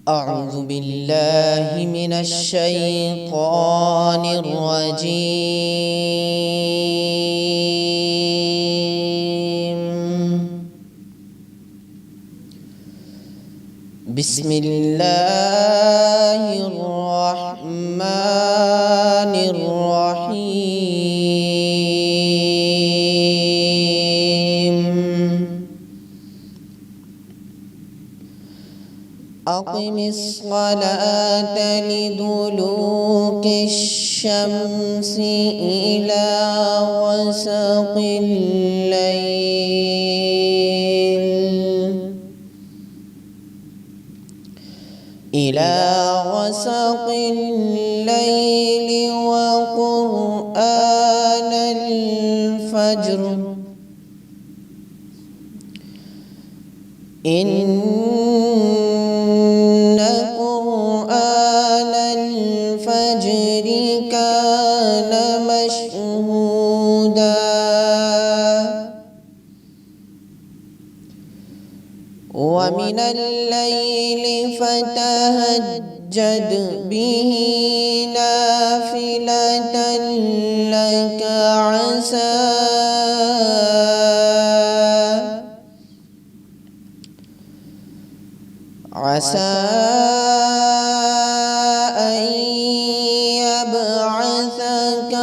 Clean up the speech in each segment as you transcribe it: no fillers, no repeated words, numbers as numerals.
أعوذ بالله من الشيطان الرجيم. بسم الله الرحمن الرحيم. أقم الصلاة لدلوك الشمس إلى غسق الليل وقرآن الفجر إن قرآن الفجر كان مشهودا ومن الليل فتهجد به نافلة لك عسى أن يبعثك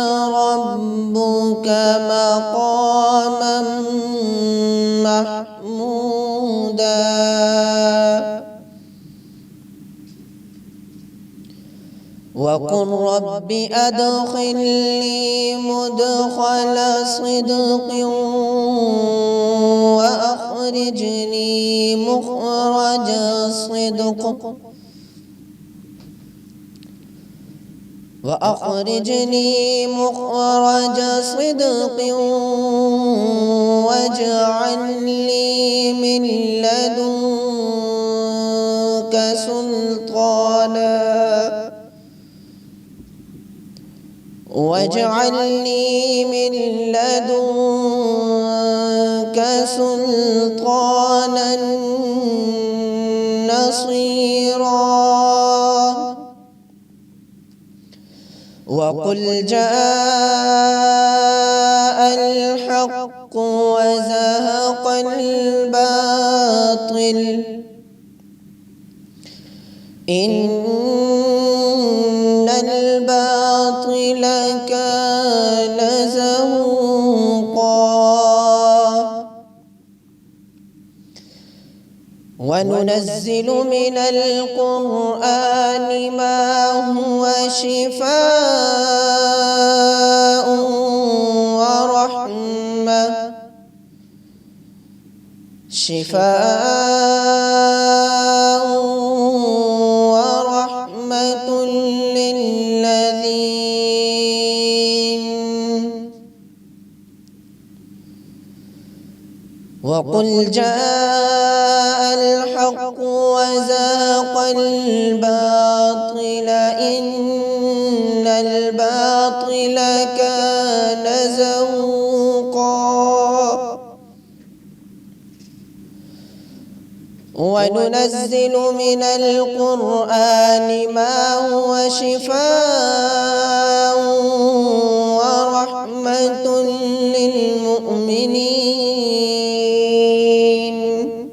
ربك مقاما محمودا وقل رب أدخلني مدخل صدق وأخرجني مخرج صدق واجعل لي من لدنك سلطانا نصيرا وقل جاء الحق وزهق الباطل إن الباطل كان زهوقا وننزل من القرآن ما هو شفاء ورحمة للذين وقل جاء الحق وزهق الباطل إن الباطل كان زهوقا وننزل من القرآن ما هو شفاء ورحمة للمؤمنين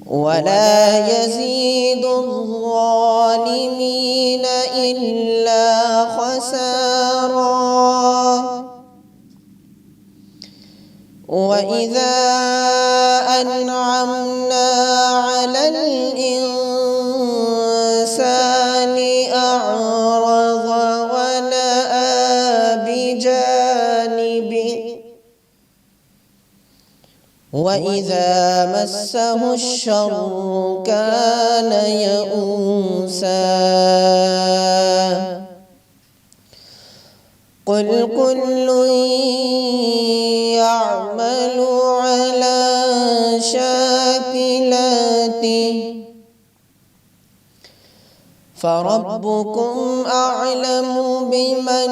ولا يزيد الظالمين إلا خسارا وإذا أنعمنا على الإنسان أعرض ونأى بجانبه وإذا مسه الشر كان يئوسا قل كل يعمل على شاكلته فربكم أعلم بمن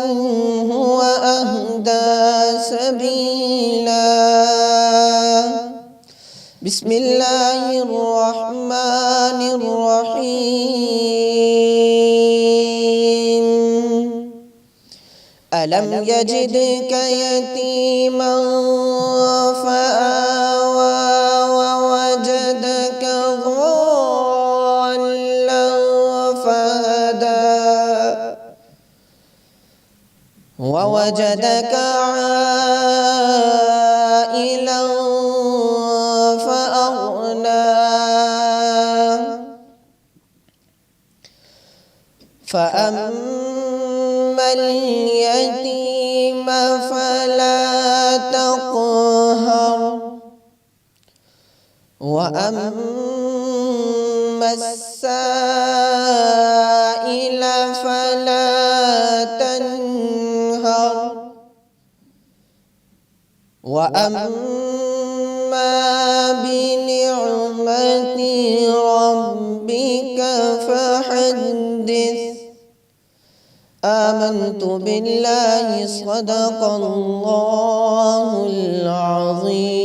هو أهدى سبيلا بسم الله الرحمن الرحيم ألم يجدك يتيما فآوى ووجدك ضالا فهدى ووجدك عائلا فأغنى فأما اليتيم فلا تقهر وأما السائل فلا تنهر وأما بنعمة ربك فحدث آمنت بالله صدق الله العظيم.